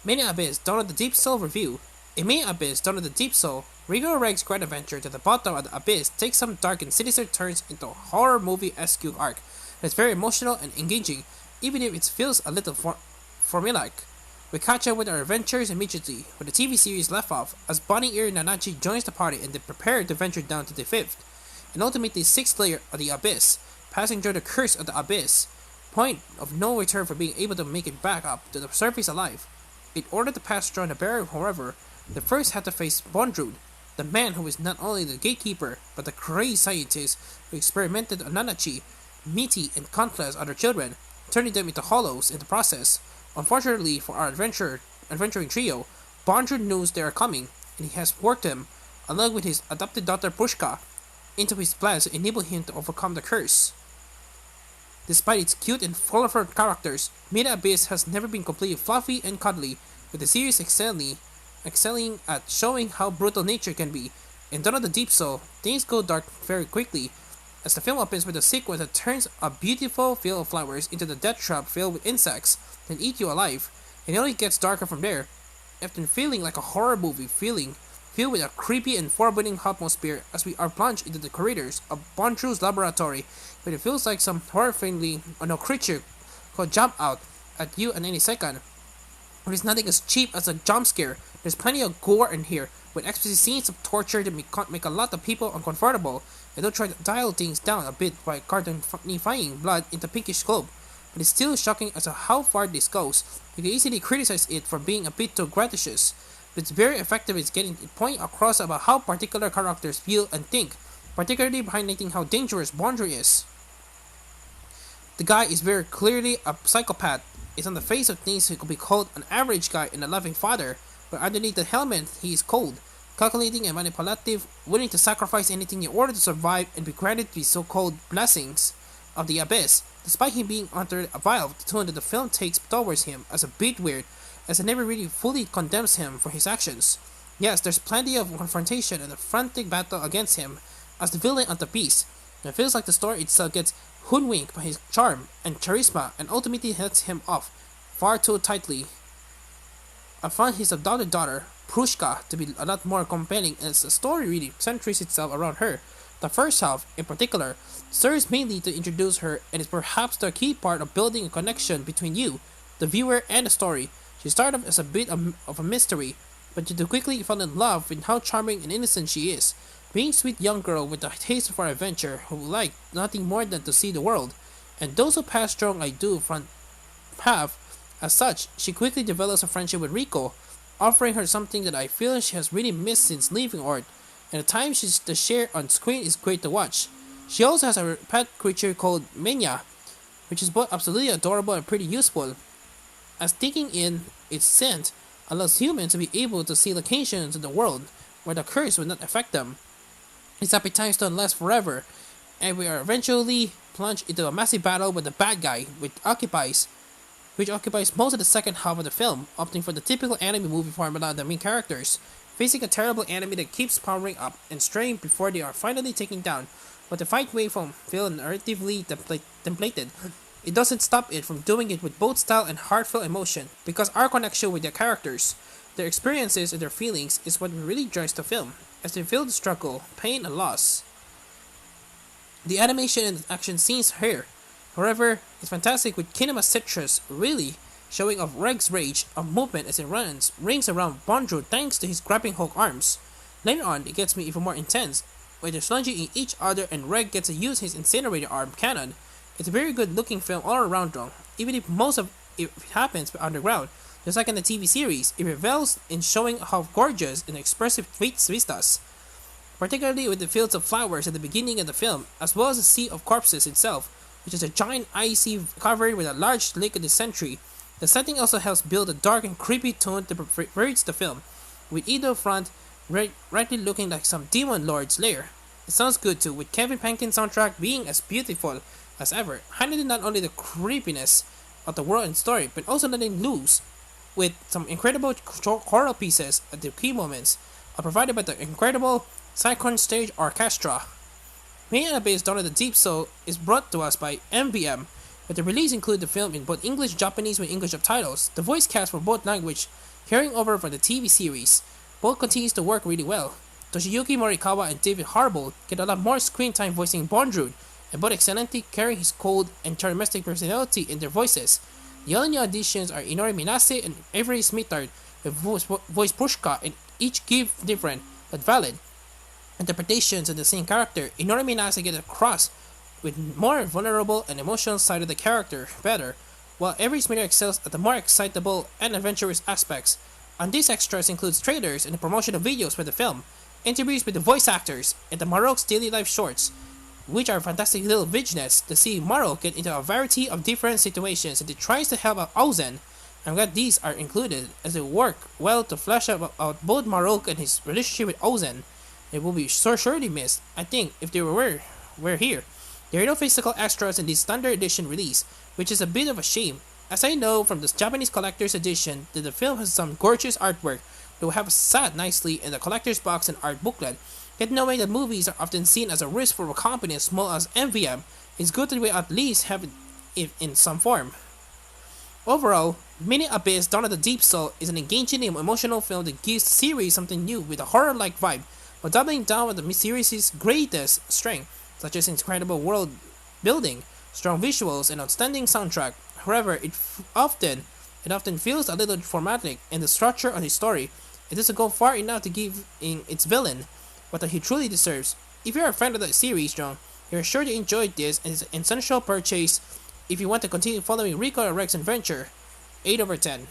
Mania Abyss Dawn of the Deep Soul review. In Mania Abyss Dawn of the Deep Soul, Rigo Reg's grand adventure to the bottom of the abyss takes some dark and sinister turns into a horror movie-esque arc that's very emotional and engaging, even if it feels a little formulaic. We catch up with our adventures immediately, where the TV series left off, as Bonnie Ear Nanachi joins the party and they prepare to venture down to the fifth, and ultimately sixth layer of the abyss, passing through the curse of the abyss, point of no return for being able to make it back up to the surface alive. In order to pass through the barrier, however, they first had to face Bondrewd, the man who is not only the gatekeeper, but the crazy scientist who experimented on Nanachi, Miti, and countless other children, turning them into hollows in the process. Unfortunately for our adventuring trio, Bondrewd knows they are coming, and he has worked them, along with his adopted daughter Pushka, into his plans to enable him to overcome the curse. Despite its cute and colorful characters, Meta Abyss has never been completely fluffy and cuddly, with the series excelling at showing how brutal nature can be. In Dawn of the Deep Soul, things go dark very quickly, as the film opens with a sequence that turns a beautiful field of flowers into the death trap filled with insects that eat you alive, and it only gets darker from there. After feeling like a horror movie, filled with a creepy and forbidding atmosphere as we are plunged into the corridors of Bondrewd's laboratory, but it feels like some horrifyingly unknown creature could jump out at you at any second. It is nothing as cheap as a jump scare. There's plenty of gore in here, with explicit scenes of torture that make a lot of people uncomfortable, and don't try to dial things down a bit by cartoonifying blood into pinkish globe. But it's still shocking as to how far this goes. You can easily criticize it for being a bit too gratuitous, but it's very effective in getting a point across about how particular characters feel and think, particularly highlighting how dangerous Bondrewd is. The guy is very clearly a psychopath. Is on the face of things he could be called an average guy and a loving father, but underneath the helmet he is cold, calculating and manipulative, willing to sacrifice anything in order to survive and be granted the so-called blessings of the abyss, despite him being under a vibe the tone that the film takes towards him as a bit weird, as it never really fully condemns him for his actions. Yes, there's plenty of confrontation and a frantic battle against him as the villain of the piece. It feels like the story itself gets hoodwinked by his charm and charisma and ultimately hits him off far too tightly. I find his adopted daughter, Prushka, to be a lot more compelling as the story really centers itself around her. The first half, in particular, serves mainly to introduce her and is perhaps the key part of building a connection between you, the viewer, and the story. She started off as a bit of a mystery, but you do quickly fall in love with how charming and innocent she is, being a sweet young girl with a taste for adventure who like nothing more than to see the world, and those who pass strong I do front path. As such, she quickly develops a friendship with Rico, offering her something that I feel she has really missed since leaving Ord, and the time she's to share on screen is great to watch. She also has a pet creature called Menya, which is both absolutely adorable and pretty useful, as taking in its scent allows humans to be able to see locations in the world where the curse will not affect them. Its appetites don't last forever, and we are eventually plunged into a massive battle with the bad guy, which occupies most of the second half of the film, opting for the typical anime movie formula of the main characters, facing a terrible enemy that keeps powering up and straying before they are finally taken down, but the fight waveform feel narratively templated. It doesn't stop it from doing it with both style and heartfelt emotion, because our connection with their characters, their experiences and their feelings is what really drives the film, as they feel the struggle, pain and loss. The animation and action scenes here, however, is fantastic with Kinema Citrus really showing off Reg's rage of movement as he rings around Bondrewd thanks to his grabbing hook arms. Later on, it gets me even more intense, where they're slunging in each other and Reg gets to use his incinerator arm cannon. It's a very good looking film all around though, even if most of it happens underground. Just like in the TV series, it revels in showing how gorgeous and expressive vistas, particularly with the fields of flowers at the beginning of the film, as well as the Sea of Corpses itself, which is a giant icy covered with a large lake in the century. The setting also helps build a dark and creepy tone that pervades the film, with Edo Front rightly looking like some demon lord's lair. It sounds good too, with Kevin Penkin's soundtrack being as beautiful as ever, highlighting not only the creepiness of the world and story, but also letting loose with some incredible choral pieces at the key moments, provided by the incredible Cyclone Stage Orchestra. Main Abyss Dawn of the Deep Soul is brought to us by MVM, with the release include the film in both English and Japanese with English subtitles. The voice cast for both language carrying over from the TV series. Both continues to work really well. Toshiyuki Morikawa and David Harbour get a lot more screen time voicing Bondrewd, and both excellently carrying his cold and charmistic personality in their voices. The only new additions are Inori Minase and Avery Smithard, who voice Pushka, and each give different but valid interpretations of the same character. Inori Minase gets across with more vulnerable and emotional side of the character better, while Avery Smithard excels at the more excitable and adventurous aspects. On these extras includes trailers and the promotional videos for the film, interviews with the voice actors, and the Marok's daily life shorts, which are fantastic little vignettes to see Marok get into a variety of different situations and he tries to help out Ozen. I'm glad these are included as they work well to flesh out both Marok and his relationship with Ozen. It will be so surely missed, I think, if they were here. There are no physical extras in the standard edition release, which is a bit of a shame, as I know from the Japanese collector's edition that the film has some gorgeous artwork that will have sat nicely in the collector's box and art booklet. Yet knowing that movies are often seen as a risk for a company as small as MVM, it's good that we at least have it in some form. Overall, Mini Abyss Dawn of the Deep Soul is an engaging and emotional film that gives the series something new with a horror-like vibe, while doubling down on the series' greatest strength, such as incredible world building, strong visuals, and outstanding soundtrack. However, it often feels a little formatic in the structure of the story. It doesn't go far enough to give in its villain what he truly deserves. If you're a fan of the series, John, you're sure to enjoy this and it's an essential purchase if you want to continue following Rico and Rex's adventure. 8/10.